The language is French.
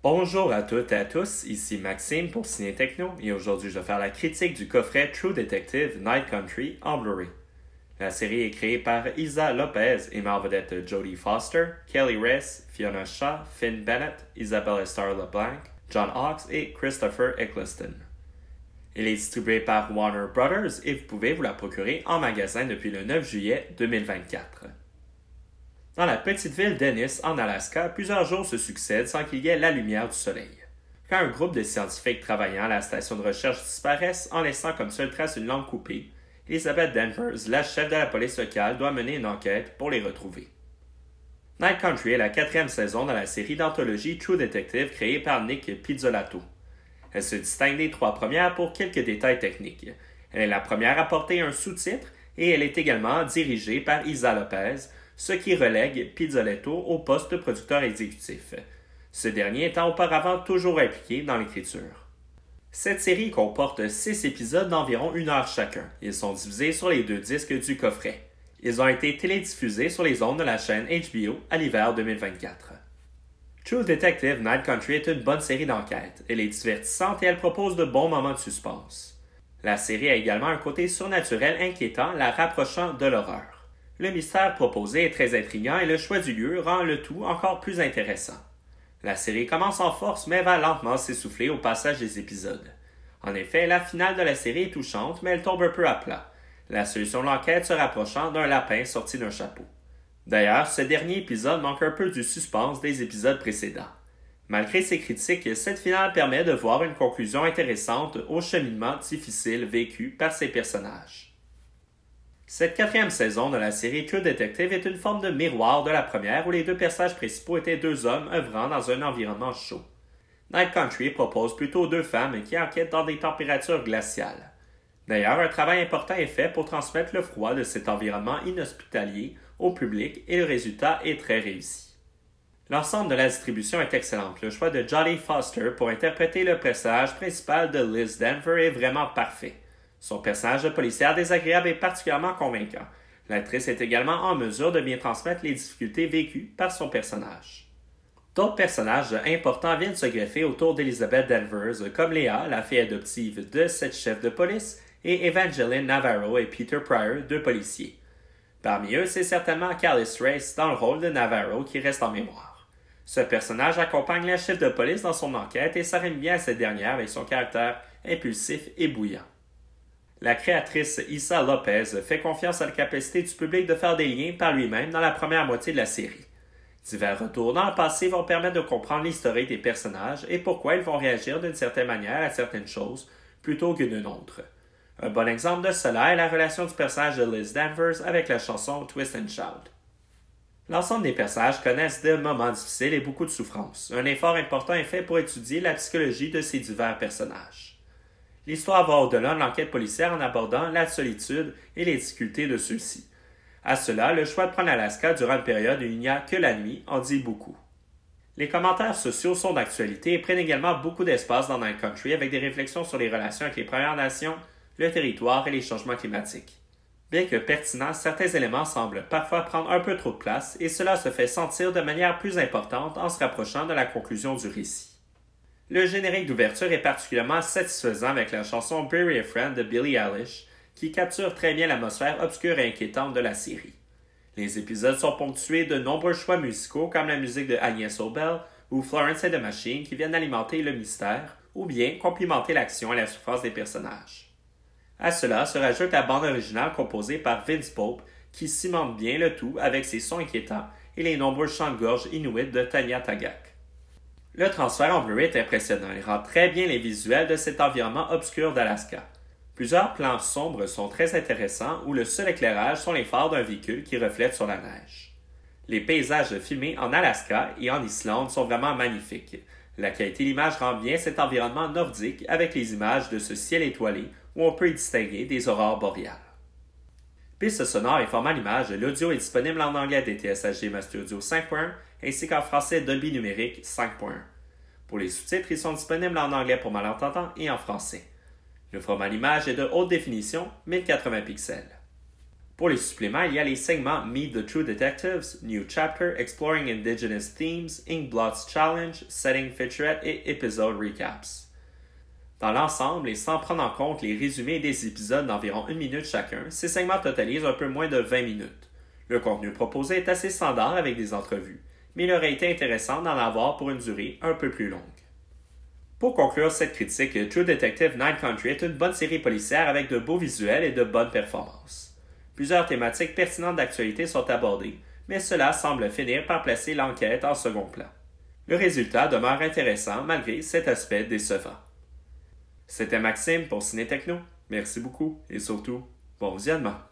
Bonjour à toutes et à tous, ici Maxime pour Ciné Techno et aujourd'hui je vais faire la critique du coffret True Detective Night Country en Blu-ray. La série est créée par Isa Lopez et met en vedette Jodie Foster, Kelly Reyes, Fiona Shaw, Finn Bennett, Isabelle Starr LeBlanc, John Hawkes et Christopher Eccleston. Elle est distribuée par Warner Brothers et vous pouvez vous la procurer en magasin depuis le 9 juillet 2024. Dans la petite ville d'Ennis, en Alaska, plusieurs jours se succèdent sans qu'il y ait la lumière du soleil. Quand un groupe de scientifiques travaillant à la station de recherche disparaissent en laissant comme seule trace une langue coupée, Elizabeth Danvers, la chef de la police locale, doit mener une enquête pour les retrouver. Night Country est la 4e saison de la série d'anthologie True Detective créée par Nick Pizzolatto. Elle se distingue des 3 premières pour quelques détails techniques. Elle est la première à porter un sous-titre et elle est également dirigée par Isa Lopez, ce qui relègue Pizzolatto au poste de producteur exécutif, ce dernier étant auparavant toujours impliqué dans l'écriture. Cette série comporte 6 épisodes d'environ 1 heure chacun. Ils sont divisés sur les 2 disques du coffret. Ils ont été télédiffusés sur les ondes de la chaîne HBO à l'hiver 2024. True Detective Night Country est une bonne série d'enquête. Elle est divertissante et elle propose de bons moments de suspense. La série a également un côté surnaturel inquiétant, la rapprochant de l'horreur. Le mystère proposé est très intriguant et le choix du lieu rend le tout encore plus intéressant. La série commence en force mais va lentement s'essouffler au passage des épisodes. En effet, la finale de la série est touchante mais elle tombe un peu à plat, la solution de l'enquête se rapprochant d'un lapin sorti d'un chapeau. D'ailleurs, ce dernier épisode manque un peu du suspense des épisodes précédents. Malgré ces critiques, cette finale permet de voir une conclusion intéressante au cheminement difficile vécu par ces personnages. Cette 4e saison de la série True Detective est une forme de miroir de la première où les 2 personnages principaux étaient 2 hommes œuvrant dans un environnement chaud. Night Country propose plutôt 2 femmes qui enquêtent dans des températures glaciales. D'ailleurs, un travail important est fait pour transmettre le froid de cet environnement inhospitalier au public et le résultat est très réussi. L'ensemble de la distribution est excellente. Le choix de Jodie Foster pour interpréter le personnage principal de Liz Danvers est vraiment parfait. Son personnage de policière désagréable est particulièrement convaincant. L'actrice est également en mesure de bien transmettre les difficultés vécues par son personnage. D'autres personnages importants viennent se greffer autour d'Elizabeth Danvers, comme Léa, la fille adoptive de cette chef de police, et Evangeline Navarro et Peter Pryor, 2 policiers. Parmi eux, c'est certainement Callis Race dans le rôle de Navarro qui reste en mémoire. Ce personnage accompagne la chef de police dans son enquête et s'arrime bien à cette dernière avec son caractère impulsif et bouillant. La créatrice Isa Lopez fait confiance à la capacité du public de faire des liens par lui-même dans la première moitié de la série. Divers retours dans le passé vont permettre de comprendre l'historique des personnages et pourquoi ils vont réagir d'une certaine manière à certaines choses plutôt que d'une autre. Un bon exemple de cela est la relation du personnage de Liz Danvers avec la chanson Twist and Shout. L'ensemble des personnages connaissent des moments difficiles et beaucoup de souffrance. Un effort important est fait pour étudier la psychologie de ces divers personnages. L'histoire va au-delà de l'enquête policière en abordant la solitude et les difficultés de ceux-ci. À cela, le choix de prendre l'Alaska durant une période où il n'y a que la nuit en dit beaucoup. Les commentaires sociaux sont d'actualité et prennent également beaucoup d'espace dans Night Country avec des réflexions sur les relations avec les Premières Nations, le territoire et les changements climatiques. Bien que pertinents, certains éléments semblent parfois prendre un peu trop de place et cela se fait sentir de manière plus importante en se rapprochant de la conclusion du récit. Le générique d'ouverture est particulièrement satisfaisant avec la chanson Bury a Friend de Billie Eilish, qui capture très bien l'atmosphère obscure et inquiétante de la série. Les épisodes sont ponctués de nombreux choix musicaux comme la musique de Agnès Obel ou Florence and the Machine qui viennent alimenter le mystère ou bien complimenter l'action et la souffrance des personnages. À cela se rajoute la bande originale composée par Vince Pope qui cimente bien le tout avec ses sons inquiétants et les nombreux chants de gorge inuits de Tanya Tagaq. Le transfert en Blu-ray est impressionnant. Il rend très bien les visuels de cet environnement obscur d'Alaska. Plusieurs plans sombres sont très intéressants où le seul éclairage sont les phares d'un véhicule qui reflète sur la neige. Les paysages filmés en Alaska et en Islande sont vraiment magnifiques. La qualité de l'image rend bien cet environnement nordique avec les images de ce ciel étoilé où on peut y distinguer des aurores boréales. Piste sonore et format d'image, l'audio est disponible en anglais DTS HD Master Audio 5.1 ainsi qu'en français Dolby Numérique 5.1. Pour les sous-titres, ils sont disponibles en anglais pour malentendants et en français. Le format d'image est de haute définition, 1080 pixels. Pour les suppléments, il y a les segments Meet the True Detectives, New Chapter, Exploring Indigenous Themes, Inkblots Challenge, Setting Featurette et Episode Recaps. Dans l'ensemble, et sans prendre en compte les résumés des épisodes d'environ 1 minute chacun, ces segments totalisent un peu moins de 20 minutes. Le contenu proposé est assez standard avec des entrevues, mais il aurait été intéressant d'en avoir pour une durée un peu plus longue. Pour conclure cette critique, True Detective Night Country est une bonne série policière avec de beaux visuels et de bonnes performances. Plusieurs thématiques pertinentes d'actualité sont abordées, mais cela semble finir par placer l'enquête en second plan. Le résultat demeure intéressant malgré cet aspect décevant. C'était Maxime pour Ciné Techno. Merci beaucoup et surtout, bon visionnement.